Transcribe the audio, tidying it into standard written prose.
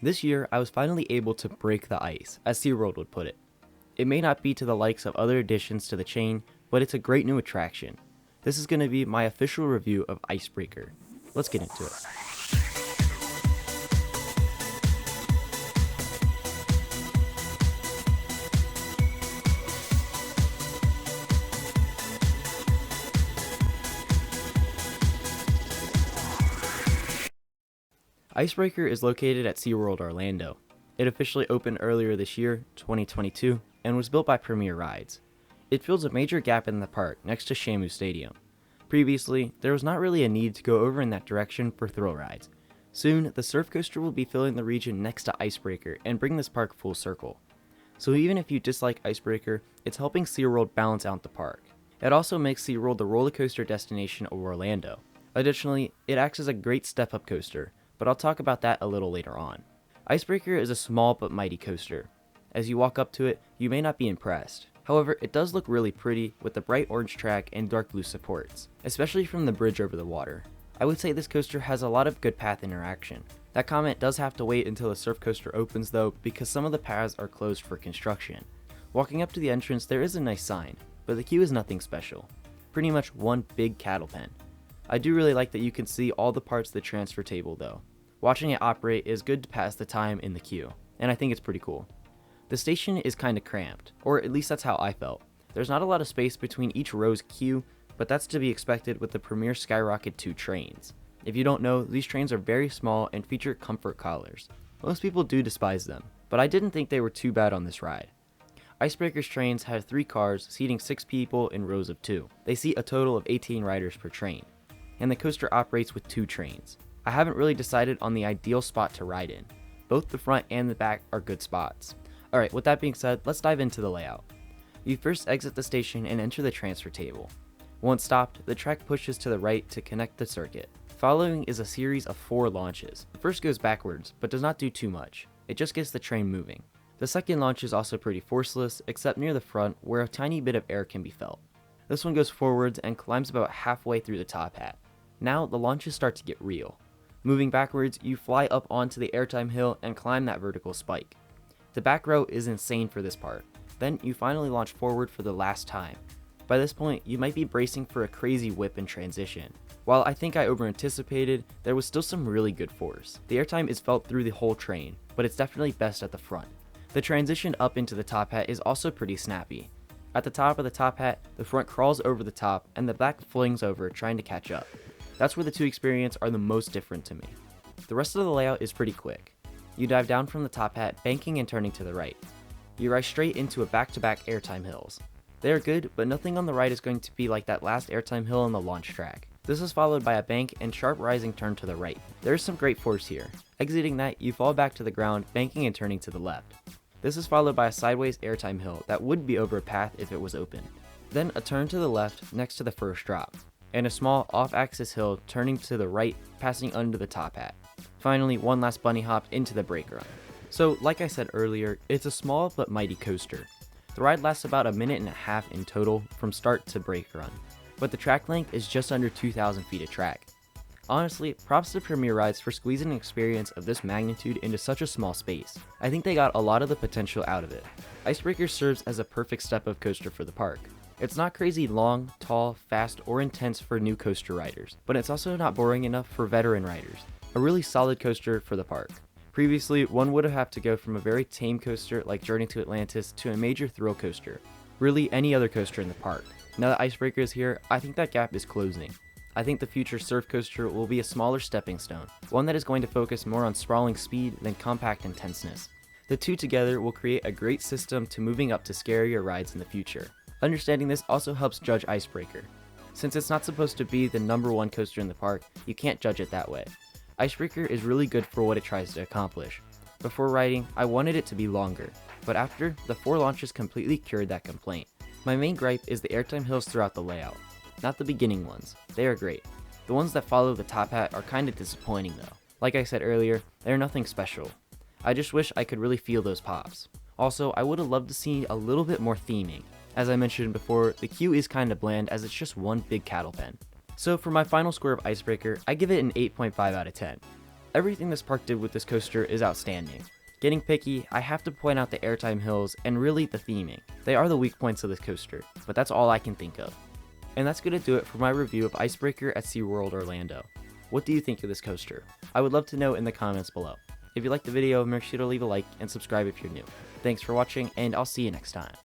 This year, I was finally able to break the ice, as SeaWorld would put it. It may not be to the likes of other additions to the chain, but it's a great new attraction. This is going to be my official review of Icebreaker. Let's get into it. Icebreaker is located at SeaWorld Orlando. It officially opened earlier this year, 2022, and was built by Premier Rides. It fills a major gap in the park next to Shamu Stadium. Previously, there was not really a need to go over in that direction for thrill rides. Soon, the surf coaster will be filling the region next to Icebreaker and bring this park full circle. So even if you dislike Icebreaker, it's helping SeaWorld balance out the park. It also makes SeaWorld the roller coaster destination of Orlando. Additionally, it acts as a great step-up coaster, but I'll talk about that a little later on. Icebreaker is a small but mighty coaster. As you walk up to it, you may not be impressed. However, it does look really pretty with the bright orange track and dark blue supports, especially from the bridge over the water. I would say this coaster has a lot of good path interaction. That comment does have to wait until the surf coaster opens though, because some of the paths are closed for construction. Walking up to the entrance, there is a nice sign, but the queue is nothing special. Pretty much one big cattle pen. I do really like that you can see all the parts of the transfer table though. Watching it operate is good to pass the time in the queue, and I think it's pretty cool. The station is kinda cramped, or at least that's how I felt. There's not a lot of space between each row's queue, but that's to be expected with the Premier Skyrocket 2 trains. If you don't know, these trains are very small and feature comfort collars. Most people do despise them, but I didn't think they were too bad on this ride. Icebreaker's trains have 3 cars seating 6 people in rows of 2. They seat a total of 18 riders per train, and the coaster operates with 2 trains. I haven't really decided on the ideal spot to ride in. Both the front and the back are good spots. Alright, with that being said, let's dive into the layout. You first exit the station and enter the transfer table. Once stopped, the track pushes to the right to connect the circuit. Following is a series of 4 launches. The first goes backwards, but does not do too much. It just gets the train moving. The second launch is also pretty forceless, except near the front where a tiny bit of air can be felt. This one goes forwards and climbs about halfway through the top hat. Now the launches start to get real. Moving backwards, you fly up onto the airtime hill and climb that vertical spike. The back row is insane for this part. Then you finally launch forward for the last time. By this point, you might be bracing for a crazy whip and transition. While I think I over-anticipated, there was still some really good force. The airtime is felt through the whole train, but it's definitely best at the front. The transition up into the top hat is also pretty snappy. At the top of the top hat, the front crawls over the top and the back flings over trying to catch up. That's where the 2 experiences are the most different to me. The rest of the layout is pretty quick. You dive down from the top hat, banking and turning to the right. You rise straight into a back-to-back airtime hills. They are good, but nothing on the right is going to be like that last airtime hill on the launch track. This is followed by a bank and sharp rising turn to the right. There is some great force here. Exiting that, you fall back to the ground, banking and turning to the left. This is followed by a sideways airtime hill that would be over a path if it was open. Then a turn to the left next to the first drop, and a small off-axis hill turning to the right, passing under the top hat. Finally, one last bunny hop into the brake run. So, like I said earlier, it's a small but mighty coaster. The ride lasts about a minute and a half in total from start to brake run, but the track length is just under 2,000 feet of track. Honestly, props to Premier Rides for squeezing an experience of this magnitude into such a small space. I think they got a lot of the potential out of it. Icebreaker serves as a perfect step-up coaster for the park. It's not crazy long, tall, fast, or intense for new coaster riders, but it's also not boring enough for veteran riders. A really solid coaster for the park. Previously, one would have to go from a very tame coaster like Journey to Atlantis to a major thrill coaster. Really any other coaster in the park. Now that Icebreaker is here, I think that gap is closing. I think the future surf coaster will be a smaller stepping stone, one that is going to focus more on sprawling speed than compact intenseness. The 2 together will create a great system to moving up to scarier rides in the future. Understanding this also helps judge Icebreaker. Since it's not supposed to be the #1 coaster in the park, you can't judge it that way. Icebreaker is really good for what it tries to accomplish. Before riding, I wanted it to be longer, but after, the 4 launches completely cured that complaint. My main gripe is the airtime hills throughout the layout. Not the beginning ones, they are great. The ones that follow the top hat are kinda disappointing though. Like I said earlier, they are nothing special. I just wish I could really feel those pops. Also, I would have loved to see a little bit more theming. As I mentioned before, the queue is kinda bland as it's just one big cattle pen. So for my final score of Icebreaker, I give it an 8.5 out of 10. Everything this park did with this coaster is outstanding. Getting picky, I have to point out the airtime hills and really the theming. They are the weak points of this coaster, but that's all I can think of. And that's going to do it for my review of Icebreaker at SeaWorld Orlando. What do you think of this coaster? I would love to know in the comments below. If you liked the video, make sure to leave a like and subscribe if you're new. Thanks for watching, and I'll see you next time.